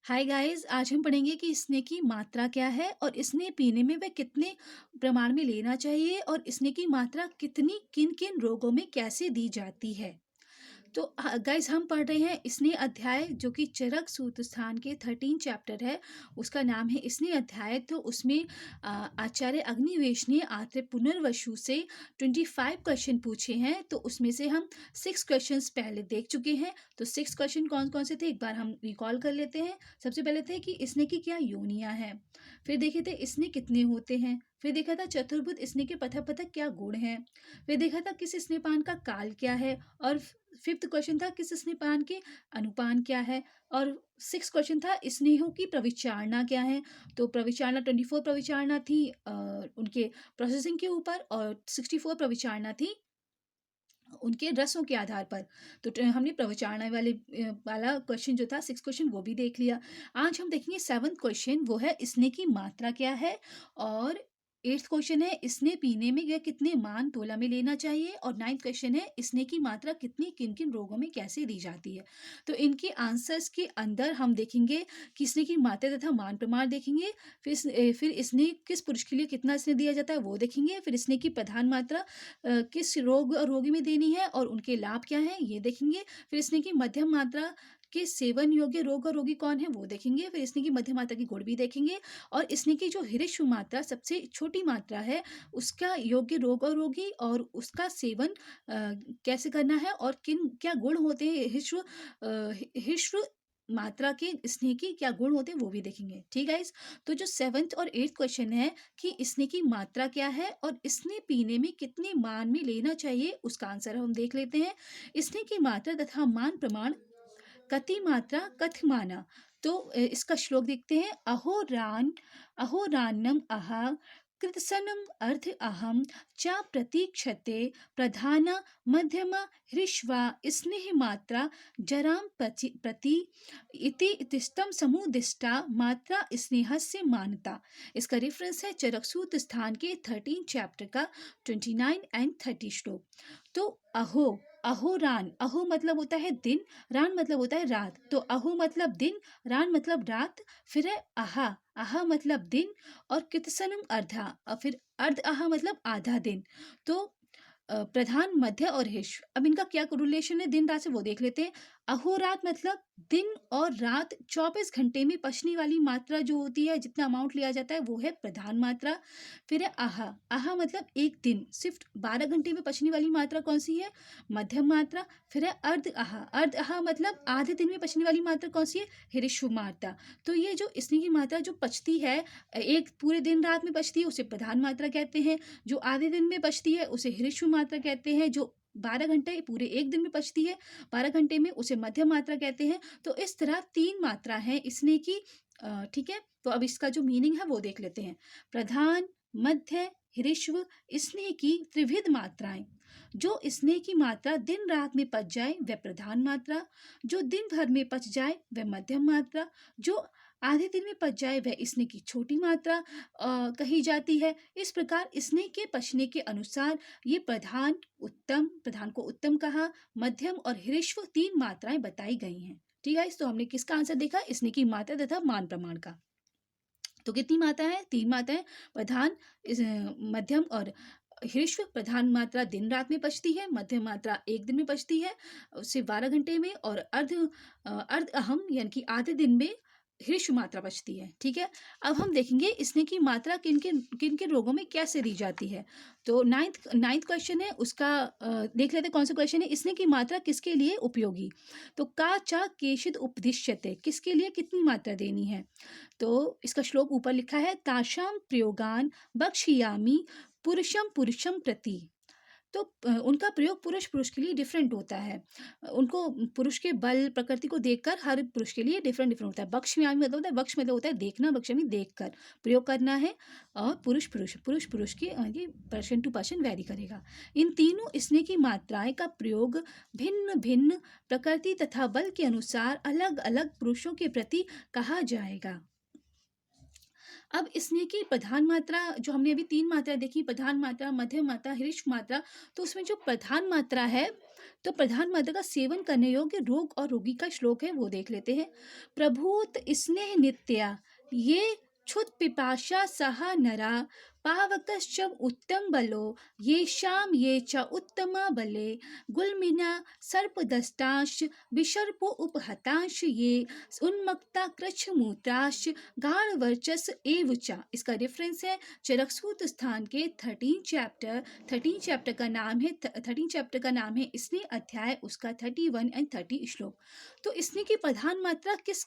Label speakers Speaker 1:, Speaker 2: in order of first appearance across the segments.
Speaker 1: Hi guys, आज हम पढ़ेंगे कि स्नेह की मात्रा क्या है और स्नेह पीने में वह कितने प्रमाण में लेना चाहिए और स्नेह की मात्रा कितनी किन किन रोगों में कैसे दी जाती है। तो गाइस, हम पढ़ रहे हैं स्नेह अध्याय जो कि चरक सूत्र स्थान के 13 चैप्टर है। उसका नाम है स्नेह अध्याय। तो उसमें आचार्य अग्निवेश ने आत्रे पुनर्वसु से 25 क्वेश्चन पूछे हैं। तो उसमें से हम 6 क्वेश्चंस पहले देख चुके हैं। तो 6 क्वेश्चन कौन कौन से थे एक बार हम रिकॉल कर लेते हैं। सबसे पहले थे कि स्नेह की क्या योनियां हैं। फिर देखे थे स्नेह कितने होते हैं। फिर देखा था चतुर्भुज स्नेह के पथक पथक क्या गुण हैं। फिर देखा था किस स्नेहपान का काल क्या है। और फिफ्थ क्वेश्चन था किस स्नेहपान के अनुपान क्या है। और सिक्स क्वेश्चन था स्नेहों की प्रविचारणा क्या है। तो प्रविचारणा 24 प्रविचारणा थी उनके प्रोसेसिंग के ऊपर, और 64 प्रविचारणा थी उनके रसों के आधार पर। तो हमने प्रविचारणा वाला क्वेश्चन जो था सिक्स क्वेश्चन वो भी देख लिया। आज हम देखेंगे सेवन्थ क्वेश्चन, वो है स्नेह की मात्रा क्या है। और एट्थ क्वेश्चन है स्नेह पीने में यह कितने मान तोला में लेना चाहिए। और नाइन्थ क्वेश्चन है स्नेह की मात्रा कितनी किन किन रोगों में कैसे दी जाती है। तो इनके आंसर्स के अंदर हम देखेंगे कि स्नेह की मात्रा तथा मान प्रमाण देखेंगे। फिर स्नेह किस पुरुष के लिए कितना स्नेह दिया जाता है वो देखेंगे। फिर स्नेह की प्रधान मात्रा किस रोग और रोगी में देनी है और उनके लाभ क्या हैं ये देखेंगे। फिर स्नेह की मध्यम मात्रा के सेवन योग्य रोग और रोगी कौन है वो देखेंगे। फिर स्नेह की मध्यम मात्रा की गुण भी देखेंगे। और स्नेह की जो हिरिश्व मात्रा सबसे छोटी मात्रा है उसका योग्य रोग और रोगी और उसका सेवन कैसे करना है और किन क्या गुण होते हैं हिश्व मात्रा के स्नेह की क्या गुण होते हैं वो भी देखेंगे। ठीक है। तो जो सेवन्थ और एट्थ क्वेश्चन है कि स्नेह की मात्रा क्या है और स्नेह पीने में कितने मान में लेना चाहिए उसका आंसर हम देख लेते हैं। स्नेह की मात्रा तथा मान प्रमाण कति मात्रा कथमाना। तो इसका श्लोक देखते हैं। अहोरान्नम अहा कृतसनम अर्ध अहम चा प्रतीक्षते प्रधान मध्यमा हृष्वा स्नेह मात्रा जराम प्रति इति तिष्टम समुदिष्टा मात्रा स्नेहस्य मानता। इसका रेफरेंस है चरकसूत्र स्थान के 13 चैप्टर का 29 एंड 30 श्लोक। तो अहो रान, अहो मतलब होता है दिन, रान मतलब होता है रात। तो अहो मतलब दिन, रान मतलब रात। फिर है आहा, आहा मतलब दिन। और कितसनम अर्धा, और फिर अर्ध आहा मतलब आधा दिन। तो प्रधान मध्य और हिश, अब इनका क्या रिलेशन है दिन रात से वो देख लेते हैं। अहोरात मतलब दिन और रात 24 घंटे में पचने वाली मात्रा जो होती है, जितना अमाउंट लिया जाता है वो है प्रधान मात्रा। फिर है आहा, आहा मतलब एक दिन सिर्फ 12 घंटे में पचने वाली मात्रा कौन सी है, मध्यम मात्रा। फिर है अर्ध आहा, अर्ध आहा मतलब आधे दिन में पचने वाली मात्रा कौन सी है, हिरिश्व मात्रा। तो ये जो स्नेह की मात्रा जो पचती है, एक पूरे दिन रात में पचती है उसे प्रधान मात्रा कहते हैं। जो आधे दिन में पचती है उसे हिरिश्व मात्रा कहते हैं। जो 12 घंटे पूरे एक दिन में पचती है 12 घंटे में उसे मध्यम मात्रा कहते हैं। तो इस तरह 3 मात्रा है स्नेह की। ठीक है। तो अब इसका जो मीनिंग है वो देख लेते हैं। प्रधान, मध्य, हिरिश्व स्नेह की त्रिविध मात्राएं। जो स्नेह की मात्रा दिन रात में पच जाए वह प्रधान मात्रा, जो दिन भर में पच जाए वह मध्यम मात्रा, जो आधे दिन में पच जाए वह स्नेह की छोटी मात्रा कही जाती है। इस प्रकार स्नेह के पचने के अनुसार ये प्रधान को उत्तम कहा, मध्यम और हिरिश्व 3 मात्राएं बताई गई हैं। ठीक है। तो हमने किसका आंसर देखा, स्नेह की मात्रा तथा मान प्रमाण का। तो कितनी मात्रा है, 3 मात्राएं। प्रधान, मध्यम और हिरिश्व। प्रधान मात्रा दिन रात में पचती है, मध्यम मात्रा एक दिन में पचती है उससे 12 घंटे में, और अर्ध अहम यानी कि आधे दिन में हिरिश्व मात्रा बचती है। ठीक है। अब हम देखेंगे स्नेह की मात्रा किन किन रोगों में कैसे दी जाती है। तो नाइन्थ क्वेश्चन है उसका देख लेते हैं कौन सा क्वेश्चन है। स्नेह की मात्रा किसके लिए उपयोगी। तो का चा केशित उपदिश्यते, किसके लिए कितनी मात्रा देनी है। तो इसका श्लोक ऊपर लिखा है। ताशाम प्रयोगान बक्ष्यामि पुरुषम पुरुषम प्रति। तो उनका प्रयोग पुरुष के लिए डिफरेंट होता है। उनको पुरुष के बल प्रकृति को देखकर हर पुरुष के लिए डिफरेंट डिफरेंट होता है। बक्ष्यामि मतलब होता है, बक्ष मतलब होता है देखना, बक्ष्यामि देखकर प्रयोग करना है। और पुरुष की पर्सन टू पर्सन वैरी करेगा। इन तीनों स्नेह की मात्राएं का प्रयोग भिन्न भिन्न प्रकृति तथा बल के अनुसार अलग अलग पुरुषों के प्रति कहा जाएगा। अब इसने की प्रधान मात्रा जो हमने अभी 3 मात्रा देखी, प्रधान मात्रा, मध्यम मात्रा, ह्रीश्व मात्रा, तो उसमें जो प्रधान मात्रा है, तो प्रधान मात्रा का सेवन करने योग्य रोग और रोगी का श्लोक है वो देख लेते हैं। प्रभूत स्नेह नित्या ये क्षुत पिपाशा सहा नरा पावकश्च उत्तम बलो येषां ये च उत्तमा बले गुल्मिना सर्पदष्टाश्च विसर्पो उपहतांश ये उन्मत्ता कृच्छमूत्राश्च गाढ़ वर्चस एव च। इसका रेफरेंस है चरकसूत स्थान के 13 चैप्टर का नाम है 13 चैप्टर का नाम है स्नेह अध्याय, उसका 31 एंड 30 श्लोक। तो स्नेह की प्रधान मात्रा किस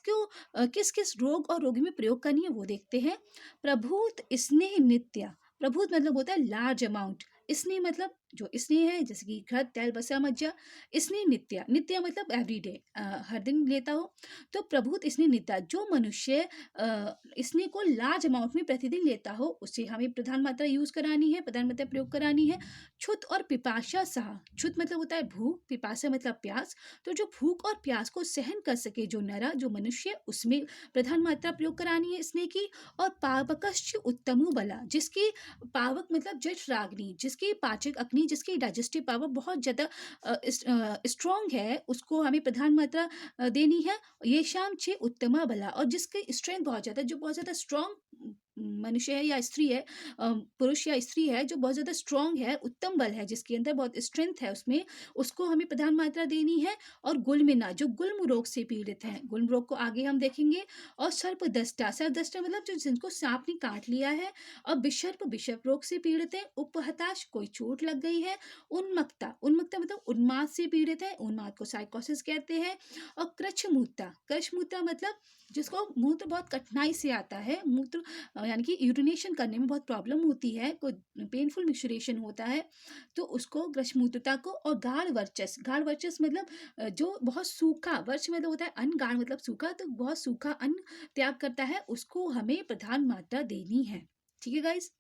Speaker 1: किस रोग और रोगी में प्रयोग करनी है वो देखते हैं। प्रभूत स्नेह नित्य, प्रभूत मतलब होता है लार्ज अमाउंट, स्नेह मतलब जो स्नेह है जैसे कि घृत तेल बसा मज्जा, स्नेह नित्य, नित्य मतलब एवरीडे, हर दिन लेता हो। तो प्रभूत स्नेह नित्य जो मनुष्य स्नेह को लार्ज अमाउंट में प्रतिदिन लेता हो उसे हमें प्रधान मात्रा यूज करानी है, प्रधान मात्रा प्रयोग करानी है। क्षुत और पिपाशा सह, क्षुत मतलब होता है भूख, पिपाशा मतलब प्यास, तो जो भूख और प्यास को सहन कर सके जो नरा जो मनुष्य, उसमें प्रधान मात्रा प्रयोग करानी है स्नेह की। और पावकश्च उत्तमु बला, जिसकी पावक मतलब जठ राग्नि, जिसकी पाचक अग्नि, जिसकी डाइजेस्टिव पावर बहुत ज़्यादा स्ट्रॉन्ग है, उसको हमें प्रधान मात्रा देनी है। ये शाम छः उत्तमा बला, और जिसकी स्ट्रेंथ बहुत ज़्यादा, जो बहुत ज़्यादा स्ट्रॉन्ग मनुष्य है या स्त्री है, पुरुष या स्त्री है जो बहुत ज़्यादा स्ट्रॉन्ग है, उत्तम बल है, जिसके अंदर बहुत स्ट्रेंथ है उसमें, उसको हमें प्रधान मात्रा देनी है। और गुल्मिना जो गुल्म रोग से पीड़ित है, गुल्म रोग को आगे हम देखेंगे। और सर्पदष्टा, सर्पदष्टा मतलब जो जिनको सांप ने काट लिया है। और विषर्प रोग से पीड़ित है। उपहताश कोई चोट लग गई है। उन्मत्ता, उन्मत्ता मतलब उन्माद से पीड़ित है, उन्माद को साइकोसिस कहते हैं। और कृच्छमूत्र, कृच्छमूत्र मतलब जिसको मूत्र बहुत कठिनाई से आता है, मूत्र यानी कि यूरिनेशन करने में बहुत प्रॉब्लम होती है, कोई पेनफुल मिक्सुरेशन होता है, तो उसको कृच्छमूत्रता को। और गाढ़ वर्चस, गाढ़ वर्चस मतलब जो बहुत सूखा, वर्च मतलब होता है अन्न, गाढ़ मतलब सूखा, तो बहुत सूखा अन्न त्याग करता है, उसको हमें प्रधान मात्रा देनी है। ठीक है गाइस,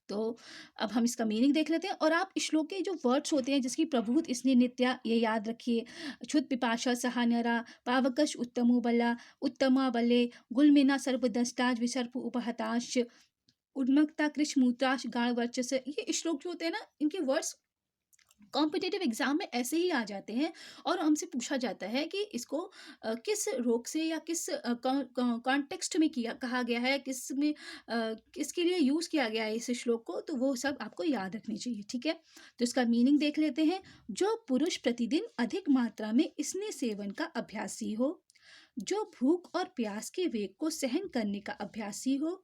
Speaker 1: तो अब हम इसका मीनिंग देख लेते हैं। और आप श्लोक के जो वर्ड्स होते हैं जिसकी प्रभुत स्नेह नित्या, ये याद रखिए। क्षुत पिपाशा सहानरा पावकश उत्तमो बला उत्तमा बले गुलमिना सर्पदष्टाज विसर्प उपहताश उन्मत्ता कृष्णमूत्राश गाढ़ वर्चस, ये श्लोक जो होते हैं ना, इनके वर्ड्स कॉम्पिटिटिव एग्जाम में ऐसे ही आ जाते हैं। और हमसे पूछा जाता है कि इसको किस रोग से या किस कॉन्टेक्स्ट में किया कहा गया है, किस में किसके लिए यूज़ किया गया है इस श्लोक को, तो वो सब आपको याद रखनी चाहिए। ठीक है, तो इसका मीनिंग देख लेते हैं। जो पुरुष प्रतिदिन अधिक मात्रा में स्नेह सेवन का अभ्यासी हो, जो भूख और प्यास के वेग को सहन करने का अभ्यासी हो,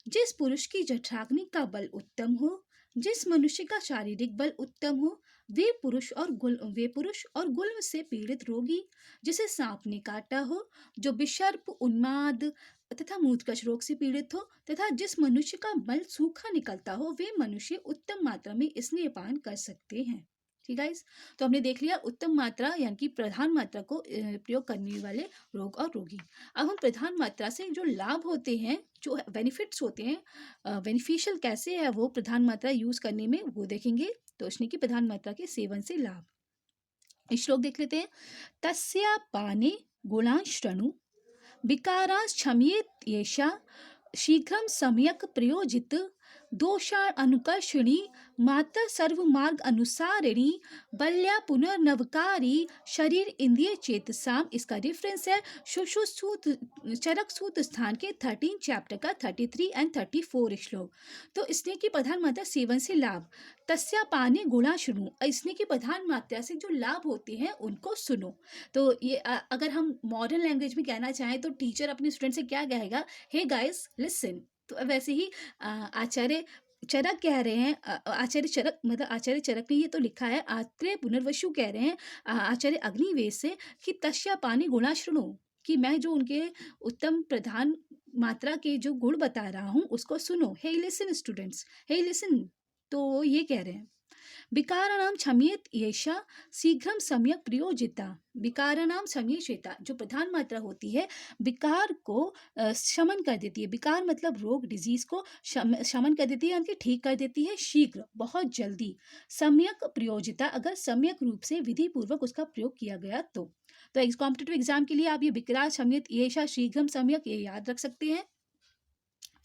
Speaker 1: जिस पुरुष की जठराग्नि का बल उत्तम हो, जिस मनुष्य का शारीरिक बल उत्तम हो, वे पुरुष और गुल्म से पीड़ित रोगी, जिसे सांप ने काटा हो, जो विषर्प उन्माद तथा मूत्रकश रोग से पीड़ित हो, तथा जिस मनुष्य का मल सूखा निकलता हो, वे मनुष्य उत्तम मात्रा में स्नेहपान कर सकते हैं। ठीक है, तो हमने देख लिया उत्तम मात्रा यानी कि प्रधान मात्रा को प्रयोग करने वाले रोग और रोगी। अब हम प्रधान मात्रा से जो लाभ होते हैं, जो बेनिफिट्स होते हैं, बेनिफिशियल कैसे है वो प्रधान मात्रा यूज करने में, वो देखेंगे। तो उसने की प्रधान मात्रा के सेवन से लाभ, श्लोक देख लेते हैं। तस्या पाने गुणांश्रणु विकारांश क्षम्येत येषा शीघ्रं सम्यक प्रयोजित दोषाण अनुकर्षिणी मात्र सर्व मार्ग अनुसारिणी बल्या पुनर्नवकारी शरीर इंद्रिय चेतसाम। इसका रेफरेंस है सुश्रुत चरक सूत स्थान के 13 चैप्टर का 33 एंड 34 श्लोक। तो स्नेह की प्रधान मात्रा सेवन से लाभ, तस्या पाने गुणा सुनो, स्नेह की प्रधान मात्रा से जो लाभ होते हैं उनको सुनो। तो ये अगर हम मॉडर्न लैंग्वेज में कहना चाहें तो टीचर अपने स्टूडेंट से क्या कहेगा, हे गाइस लिसन। तो वैसे ही आचार्य चरक कह रहे हैं, आचार्य चरक मतलब आचार्य चरक ने ये तो लिखा है, आत्रेय पुनर्वसु कह रहे हैं आचार्य अग्निवेश से कि तस्या पानी गुणाश्रणु, कि मैं जो उनके उत्तम प्रधान मात्रा के जो गुण बता रहा हूँ उसको सुनो। हे लिसन स्टूडेंट्स, हे लिसन। तो ये कह रहे हैं विकाराणाम क्षम्येत येषा शीघ्रम सम्यक प्रयोजिता। विकाराणाम क्षम्येत, जो प्रधान मात्रा होती है विकार को शमन कर देती है। विकार मतलब रोग, डिजीज को शमन कर देती है, यानी कि ठीक कर देती है शीघ्र, बहुत जल्दी। सम्यक प्रयोजिता, अगर सम्यक रूप से विधि पूर्वक उसका प्रयोग किया गया तो कॉम्पिटेटिव एग्जाम के लिए आप ये विकराल क्षम्येत येषा शीघ्रम सम्यक ये याद रख सकते हैं।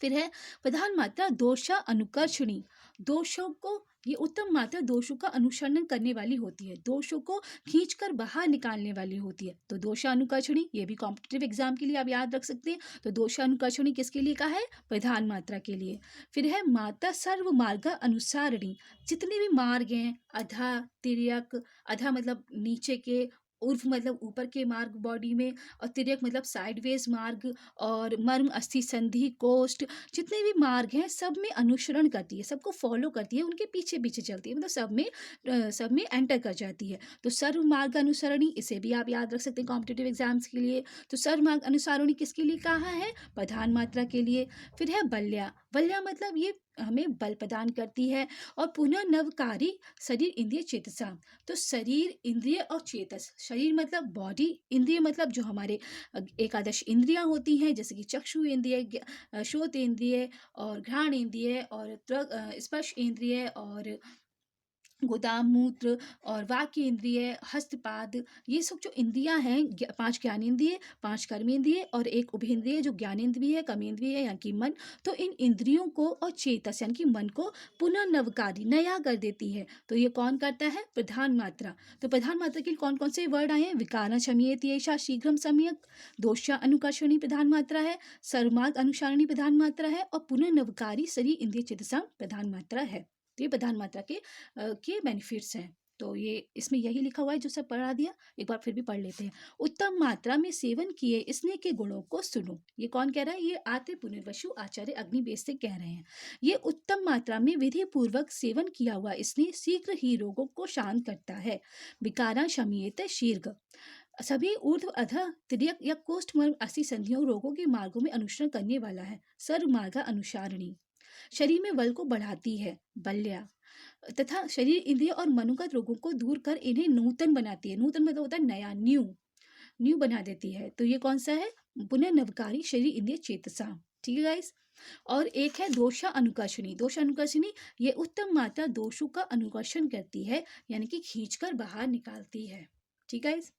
Speaker 1: फिर है प्रधान मात्रा दोषा अनुकर्षणी। दोषों को, ये उत्तम मात्रा दोषों का अनुसरण करने वाली होती है, दोषों को खींचकर बाहर निकालने वाली होती है। तो दोषा अनुकर्षणी, ये भी कॉम्पिटिटिव एग्जाम के लिए आप याद रख सकते हैं। तो दोषा अनुकर्षणी किसके लिए कहा है? प्रधान मात्रा के लिए। फिर है मात्रा सर्व मार्ग अनुसारणी। जितने भी मार्ग हैं, अधा, तिर्यक, अधा मतलब नीचे के, ऊर्ध्व मतलब ऊपर के मार्ग बॉडी में, और तिर्यक मतलब साइडवेज मार्ग, और मर्म, अस्थि, संधि, कोष्ठ, जितने भी मार्ग हैं सब में अनुसरण करती है, सबको फॉलो करती है, उनके पीछे पीछे चलती है, मतलब सब में एंटर कर जाती है। तो सर्व मार्ग अनुसरणी, इसे भी आप याद रख सकते हैं कॉम्पिटिटिव एग्जाम्स के लिए। तो सर्व मार्ग अनुसारणी किसके लिए कहा है? प्रधान मात्रा के लिए। फिर है बल्या। बल्या मतलब ये हमें बल प्रदान करती है। और पुनः नवकारी शरीर इंद्रिय चेतसा। तो शरीर, इंद्रिय और चेतस, शरीर मतलब बॉडी, इंद्रिय मतलब जो हमारे एकादश इंद्रियां होती हैं, जैसे कि चक्षु इंद्रिय, श्रोत इंद्रिय, और घ्राण इंद्रिय, और स्पर्श इंद्रिय, और गोदाम, मूत्र, और वाक्य इंद्रिय, हस्तपाद, ये सब जो इंद्रियां हैं, 5 ज्ञानेंद्रिय, 5 कर्मेंद्रिय, और एक उभेंद्रिय जो ज्ञानेंद्रिय है, कर्मेंद्रिय है यानी कि मन। तो इन इंद्रियों को और चेतस यानी कि मन को पुनः नवकारी, नया कर देती है। तो ये कौन करता है? प्रधान मात्रा। तो प्रधान मात्रा के लिए कौन कौन से वर्ड आए हैं? विकारा शमीयति एषा शीघ्रम सम्यक, दोषा अनुकर्षणी प्रधान मात्रा है, सर्वमार्ग अनुसारणी प्रधान मात्रा है, और पुनः नवकारी शरीर इंद्रिय चेतसा प्रधान मात्रा है। तो ये प्रधान मात्रा के बेनिफिट्स हैं। तो ये इसमें यही लिखा हुआ है जो सब पढ़ा दिया, एक बार फिर भी पढ़ लेते हैं। उत्तम मात्रा में सेवन किए स्नेह के गुणों को सुनो। ये कौन कह रहा है? ये आत्रे पुनर्वसु आचार्य अग्निवेश से कह रहे हैं। ये उत्तम मात्रा में विधि पूर्वक सेवन किया हुआ स्नेह शीघ्र ही रोगों को शांत करता है। विकारा शमीयते शीघ्र, सभी ऊर्ध्व, अधः, तिर्यक या कोष्ठ, मर्म, अस्थि, संधियों, रोगों के मार्गों में अनुसरण करने वाला है। सर्व मार्ग अनुसारणी, शरीर में बल को बढ़ाती है, बल्या, तथा शरीर, इंद्रिय और मनोगत रोगों को दूर कर इन्हें नूतन बनाती है। नूतन मतलब होता है नया, न्यू, न्यू बना देती है। तो ये कौन सा है? पुनः नवकारी शरीर इंद्रिय चेतसा। ठीक है गाइस। और एक है दोषा अनुकर्षणी। दोषा अनुकर्षणी, ये उत्तम मात्रा दोषों का अनुकर्षण करती है, यानी कि खींचकर बाहर निकालती है। ठीक है गाइस।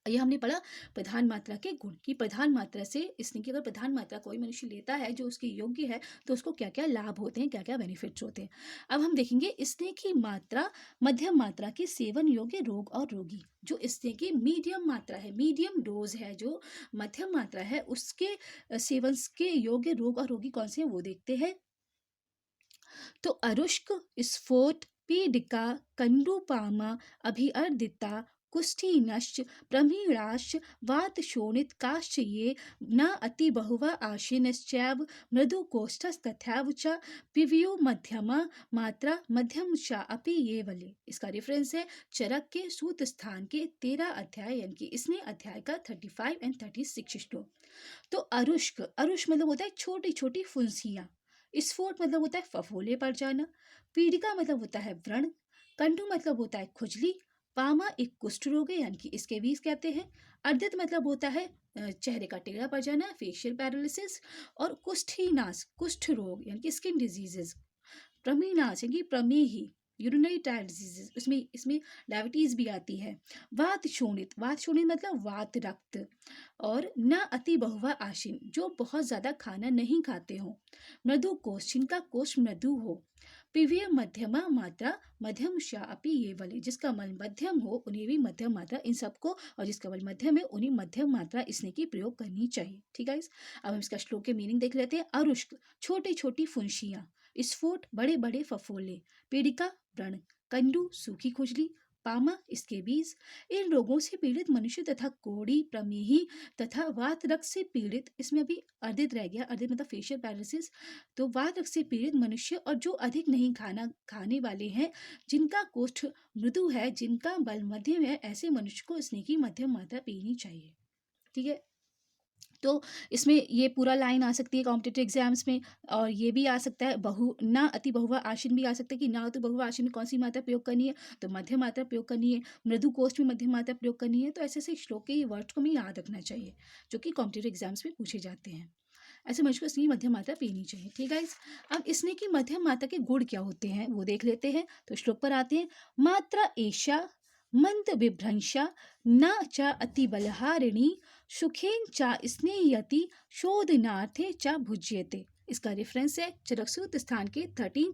Speaker 1: ये हमने पढ़ा प्रधान मात्रा के गुण, की प्रधान मात्रा से स्नेह की अगर प्रधान मात्रा कोई मनुष्य लेता है जो उसके योग्य है, तो उसको क्या क्या लाभ होते हैं, क्या क्या बेनिफिट्स होते हैं। अब हम देखेंगे स्नेह की मात्रा मध्यम मात्रा के सेवन योग्य रोग और रोगी। जो स्नेह की मीडियम मात्रा है, मीडियम डोज है, जो मध्यम मात्रा है, उसके सेवन के योग्य रोग और रोगी कौन से हैं वो देखते हैं। तो अरुष्क, स्फोट, पीडिका, कंडूपामा, अभिअर्दिता, कुष्ठीनश्च, प्रमीणाश्च, वात शोणित काश्च, ये न अति बहुवा आशीनश्चैव मृदुकोष्ठस्तथैव च पिवियो मध्यमा मात्रा मध्यम च अपि ये वले। इसका रेफरेंस है चरक के सूत्र स्थान के 13 अध्याय यानी कि इसने अध्याय का 35 एंड 36 श्लोक। तो अरुष्क, अरुष्क मतलब होता है छोटी छोटी फुंसियां। स्फोट मतलब होता है फफोले पड़ जाना। पीड़िका मतलब होता है व्रण। कंडू मतलब होता है खुजली। पामा एक कुष्ठ रोग है यानी कि इसके बीज कहते हैं। अर्दित मतलब होता है चेहरे का टेढ़ा पड़ जाना, फेशियल पैरालिसिस। और कुष्ठीनाश, कुष्ठ रोग यानी कि स्किन डिजीजेस। प्रमीनाश यानी कि प्रमेही, यूरिनरी ट्रैक्ट डिजीजेस, इसमें डायबिटीज भी आती है। वात शोणित, वात शोणित मतलब वात रक्त। और न अति बहुवा आशीन, जो बहुत ज्यादा खाना नहीं खाते हो। मृदु कोष, जिनका कोष मृदु हो। पिवीय मध्यमा मात्रा मध्यम शा अपि ये वाले, जिसका मल मध्यम हो उन्हें भी मध्यम मात्रा, इन सबको, और जिसका मल मध्यम है उन्हें मध्यम मात्रा स्नेह की प्रयोग करनी चाहिए। ठीक है। अब हम इसका श्लोक के मीनिंग देख लेते हैं। अरुष्क छोटी छोटी फुंशियां, स्फोट बड़े बड़े फफोले, पीड़िका व्रण, कंडू सूखी खुजली, पामा इसके बीज, इन रोगों से पीड़ित मनुष्य तथा कोड़ी, प्रमेही तथा वात रक्त से पीड़ित, इसमें अभी अर्दित रह गया, अर्दित मतलब फेशियल पैरालिसिस। तो वात रक्त से पीड़ित मनुष्य और जो अधिक नहीं खाना खाने वाले हैं, जिनका कोष्ठ मृदु है, जिनका बल मध्यम है, ऐसे मनुष्य को स्नेह की मध्यम मात्रा पीनी चाहिए। ठीक है। तो इसमें ये पूरा लाइन आ सकती है कॉम्पिटेटिव एग्जाम्स में। और ये भी आ सकता है ना अति बहुवा आशीन भी आ सकता है कि ना अति बहुवा आशीन में कौन सी मात्रा प्रयोग करनी है, तो मध्यम मात्रा प्रयोग करनी है। मृदु कोष्ठ में मध्यम मात्रा प्रयोग करनी है। तो ऐसे ऐसे श्लोक के वर्ड्स को हमें याद रखना चाहिए जो कि कॉम्पिटेटिव एग्जाम्स में पूछे जाते हैं। ऐसे मनुष्य को स्नेह मध्यम मात्रा पीनी चाहिए। ठीक है। अब स्नेह की मध्यम मात्रा के गुण क्या होते हैं वो देख लेते हैं। तो श्लोक पर आते हैं। मात्रा एषा मंद विभ्रंशा न च अति बलहारिणी सुखेन चा स्नेहयति शोधनार्थे चा भुज्यते। इसका रेफरेंस है चरकसूत स्थान के 13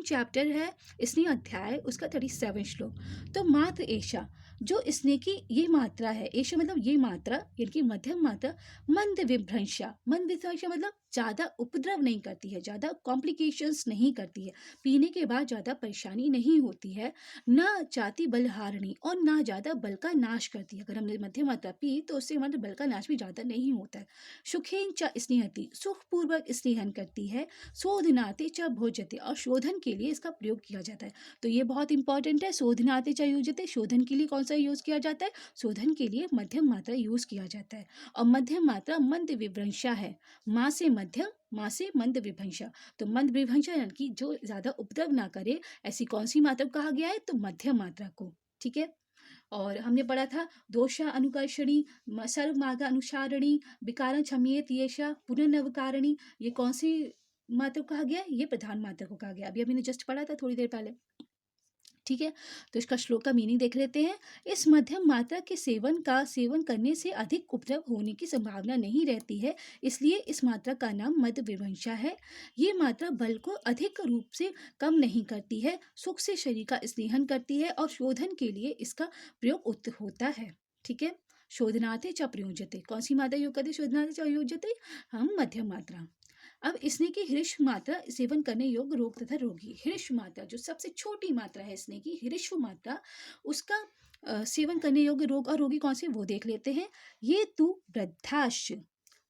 Speaker 1: चैप्टर है स्नेह अध्याय, उसका 37 श्लोक। तो मात्र ऐशा, जो स्नेह की ये मात्रा है, ऐशा मतलब ये मात्रा यानी कि मध्यम मात्रा, मंद विभ्रंशा, मंद विभ्रंशा मतलब ज़्यादा उपद्रव नहीं करती है, ज़्यादा कॉम्प्लिकेशंस नहीं करती है, पीने के बाद ज़्यादा परेशानी नहीं होती है, ना जाति बलहारणी और ना ज़्यादा बल का नाश करती है। अगर हमने मध्यम मात्रा पी तो उससे हमारे बल का नाश भी ज़्यादा नहीं होता है। सुखेन च स्नेहति, सुखपूर्वक स्नेहन करती है, शोधनाते च भोजते, और शोधन के लिए इसका प्रयोग किया जाता है। तो ये बहुत इंपॉर्टेंट है, शोधनाते च युजते, शोधन के लिए कौन सा यूज़ किया जाता है? शोधन के लिए मध्यम मात्रा यूज़ किया जाता है। और मध्यम मात्रा मंद विभ्रंशा है, माँ से मध्यम, माँ से मंद विभंशा। तो मंद विभंशा यानी कि जो ज़्यादा उपद्रव ना करे, ऐसी कौन सी मात्रा को कहा गया है? तो मध्यम मात्रा को। ठीक है। और हमने पढ़ा था दोषा अनुकर्षणी, सर्वमार्ग अनुसारणी, विकारं क्षम्येत येषा पुनर्नवकारिणी, ये कौन सी मात्रा को कहा गया? ये प्रधान मात्रा को कहा गया। अभी हमने जस्ट पढ़ा था थोड़ी देर पहले। ठीक है। तो इसका श्लोक का मीनिंग देख लेते हैं। इस मध्यम मात्रा के सेवन करने से अधिक उपद्रव होने की संभावना नहीं रहती है, इसलिए इस मात्रा का नाम मध्य विभंशा है। ये मात्रा बल को अधिक रूप से कम नहीं करती है, सुख से शरीर का स्नेहन करती है और शोधन के लिए इसका प्रयोग होता है। ठीक है। शोधनाते च प्रयुज्यते, कौन सी मात्रा योग करते? शोधनाते च प्रयुज्यते, हम मध्यम मात्रा। अब स्नेह की हृष्व मात्रा सेवन करने योग्य रोग तथा रोगी। हृष्व मात्रा जो सबसे छोटी मात्रा है स्नेह की, हृष्व मात्रा, उसका सेवन करने योग्य रोग और रोगी कौन से, वो देख लेते हैं। ये तु वृद्धाश्च,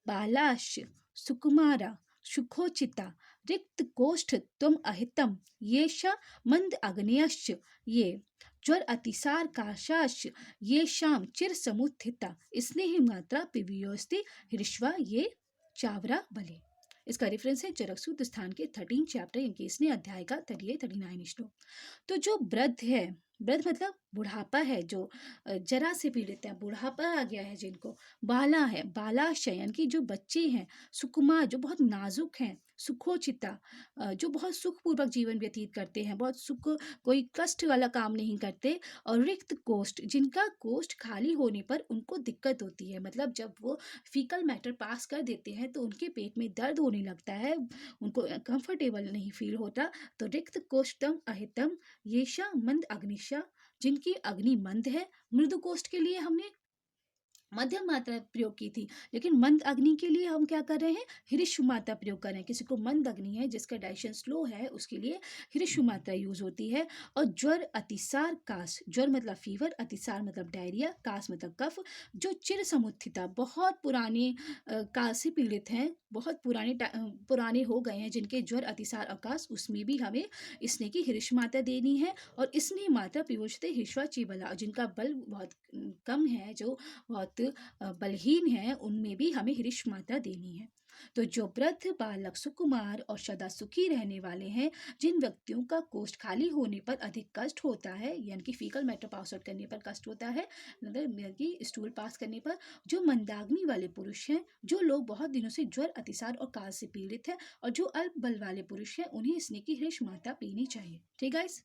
Speaker 1: बालाश्च, सुकुमारा, सुखोचिता, रिक्त कोष्ठ तुम अहितम, येषा मंद अग्नेयश्च, ये ज्वर अतिसार काशाश्च, ये शाम चिर समुत्थिता, स्नेह मात्रा पिवियोस्ति हृष्वा, ये चावरा बले। इसका रेफरेंस है चरकसूत स्थान के 13 चैप्टर यानी कि इसने अध्याय का 39 श्लोक। तो जो वृद्ध है, वृद्ध मतलब बुढ़ापा है, जो जरा से पीड़ित है, बुढ़ापा आ गया है जिनको, बाला है, बालाशय यानी कि जो बच्चे हैं, सुकुमार जो बहुत नाजुक हैं, सुखोचिता जो बहुत सुखपूर्वक जीवन व्यतीत करते हैं, बहुत सुख, कोई कष्ट वाला काम नहीं करते, और रिक्त कोष्ठ जिनका कोष्ठ खाली होने पर उनको दिक्कत होती है, मतलब जब वो फीकल मैटर पास कर देते हैं तो उनके पेट में दर्द होने लगता है, उनको कंफर्टेबल नहीं फील होता। तो रिक्त कोष्ठम अहितम, येषा मंद अग्निशा, जिनकी अग्नि मंद है। मृदु कोष्ठ के लिए हमने मध्यम मात्रा प्रयोग की थी, लेकिन मंद अग्नि के लिए हम क्या कर रहे हैं? हृष्व मात्रा प्रयोग कर रहे हैं। किसी को मंद अग्नि है, जिसका डाइजेशन स्लो है, उसके लिए हृष्व मात्रा यूज होती है। और ज्वर अतिसार काश, ज्वर मतलब फीवर, अतिसार मतलब डायरिया, काश मतलब कफ, जो चिर समुत्थिता बहुत पुराने काल से पीड़ित हैं, बहुत पुराने हो गए हैं, जिनके ज्वर अतिसार अवकाश, उसमें भी हमें स्नेह की हृष्व मात्रा देनी है। और स्नेह मात्रा पिवोचते हिश्वा चीबला, जिनका बल बहुत कम है, जो बहुत बलहीन है, उनमें भी हमें हृष्व मात्रा देनी है। तो जो वृद्ध, बालक, सुकुमार और सदा सुखी रहने वाले हैं, जिन व्यक्तियों का कोष्ठ खाली होने पर अधिक कष्ट होता है, यानी कि फीकल मैटर पास आउट करने पर कष्ट होता है, मतलब कि स्टूल पास करने पर, जो मंदाग्नि वाले पुरुष हैं, जो लोग बहुत दिनों से ज्वर, अतिसार और काल से पीड़ित हैं, और जो अल्प बल वाले पुरुष हैं, उन्हें स्नेह की हृष्व मात्रा पीनी चाहिए। ठीक गाइस।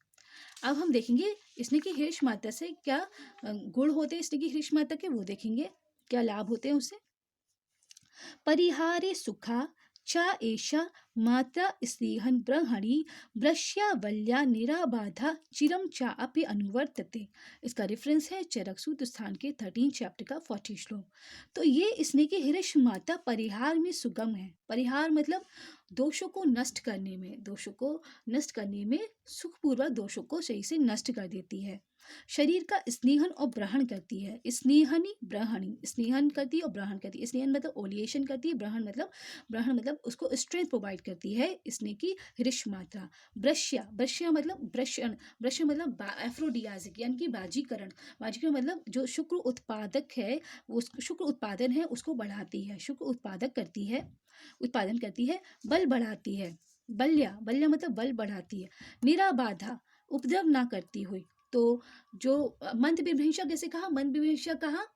Speaker 1: अब हम देखेंगे स्नेह की हृष्व मात्रा से क्या गुण होते हैं, स्नेह की हृष्व मात्रा के, वो देखेंगे क्या लाभ होते हैं उससे। परिहारे सुखा चा एषा मात्रा स्नेहन ब्रह्मणि वल्या निराबाधा चिरम चा अपि अनुवर्तते। इसका रेफरेंस है चरकसूत स्थान के 13 चैप्टर का 40 श्लोक। तो ये स्नेह की हृष्व मात्रा परिहार में सुगम है। परिहार मतलब दोषों को नष्ट करने में, दोषों को नष्ट करने में, सुखपूर्वक दोषों को सही से नष्ट कर देती है। शरीर का स्नेहन और ग्रहण करती है, स्नेहनी ब्रहणी, स्नेहन करती है और ग्रहण करती है। स्नेहन मतलब ओलिएशन करती है, ग्रहण मतलब उसको स्ट्रेंथ प्रोवाइड करती है स्नेह की हृष्व मात्रा। ब्रश्या, ब्रश्या मतलब ब्रशन, ब्रश मतलब एफ्रोडियाजिक यानी कि बाजीकरण, बाजीकरण मतलब जो शुक्र उत्पादक है, उस शुक्र उत्पादन है उसको बढ़ाती है, शुक्र उत्पादक करती है, उत्पादन करती है, बल बढ़ाती है। बल्या, बल्या मतलब बल बढ़ाती है। निराबाधा, उपद्रव ना करती हुई। तो जो मंद विभंशा कैसे कहा? मंद विभंशा कहा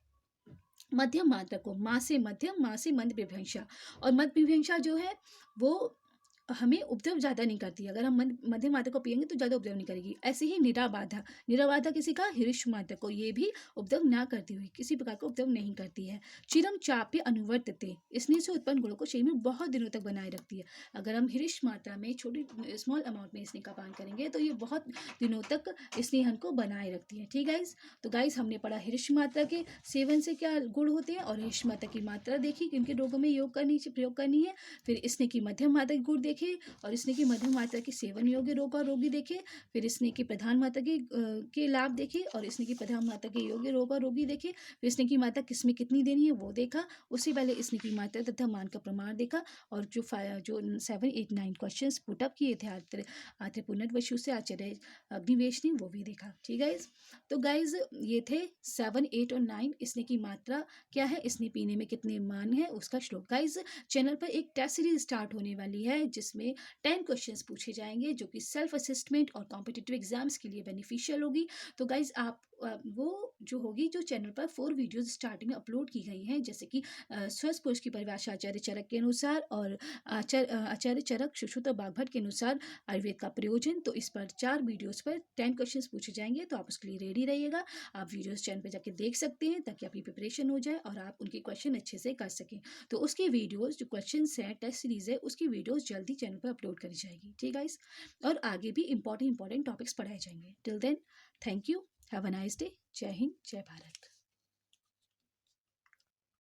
Speaker 1: मध्यम मात्रा को, माँ से मध्यम, माँ से मंद विभंशा। और मध्य विभंशा जो है वो हमें उपद्रव ज़्यादा नहीं करती है। अगर हम मध्यम मात्रा को पिएंगे तो ज़्यादा उपद्रव नहीं करेगी। ऐसे ही निराबाधा, निराबाधा किसी का हिरिष्ट मात्रा को, ये भी उपद्रव ना करती हुई किसी प्रकार का उपद्रव नहीं करती है। चिरम चाप्य अनुवर्तते, स्नेह से उत्पन्न गुणों को शरीर में बहुत दिनों तक बनाए रखती है। अगर हम हिरिष्ट मात्रा में छोटी स्मॉल अमाउंट में स्नेह का पान करेंगे तो ये बहुत दिनों तक स्नेहन को बनाए रखती है। ठीक गाइस, तो गाइस हमने पढ़ा हिरिष्ट मात्रा के सेवन से क्या गुण होते हैं और हिरिष्ट मात्रा की मात्रा देखी, किन किन रोगों में प्रयोग करनी है। फिर स्नेह की मध्यम मात्रा के गुण देखे और स्नेह की मध्यम मात्रा के सेवन योग्य रोग और रोगी देखे। फिर स्नेह की प्रधान मात्रा के लाभ देखे और स्नेह की प्रधान मात्रा के योग्य रोग और रोगी देखे। फिर स्नेह की मात्रा किसमें कितनी देनी है वो देखा। उससे पहले स्नेह की मात्रा तथा मान का प्रमाण देखा और जो 7, 8, 9 क्वेश्चन पुटअप किए थे आत्रे पुनर्वसु से आचार्य अग्निवेश ने, वो भी देखा। ठीक है गाइज, तो गाइज ये थे 7, 8 और 9 स्नेह की मात्रा क्या है, स्नेह पीने में कितने मान है उसका श्लोक। गाइज चैनल पर एक टेस्ट सीरीज स्टार्ट होने वाली है जिसमें 10 क्वेश्चंस पूछे जाएंगे जो कि सेल्फ असेसमेंट और कॉम्पिटिटिव एग्जाम्स के लिए बेनिफिशियल होगी। तो गाइज आप वो जो होगी, जो चैनल पर 4 वीडियोस स्टार्टिंग में अपलोड की गई हैं, जैसे कि स्वस्थ पुरुष की परिभाषा आचार्य चरक के अनुसार और आचार्य चरक सुश्रुत और बागभट्ट के अनुसार आयुर्वेद का प्रयोजन। तो इस पर 4 वीडियोस पर 10 क्वेश्चंस पूछे जाएंगे, तो आप उसके लिए रेडी रहिएगा। आप वीडियोस चैनल पर जाके देख सकते हैं ताकि आपकी प्रिपरेशन हो जाए और आप उनके क्वेश्चन अच्छे से कर सकें। तो उसकी वीडियोस, जो क्वेश्चंस हैं, टेस्ट सीरीज है, उसकी वीडियोस जल्दी चैनल पर अपलोड करी जाएगी। ठीक है गाइस, और आगे भी इंपॉर्टेंट टॉपिक्स पढ़ाए जाएंगे। Till then, thank you, have a nice day. जय हिंद, जय भारत।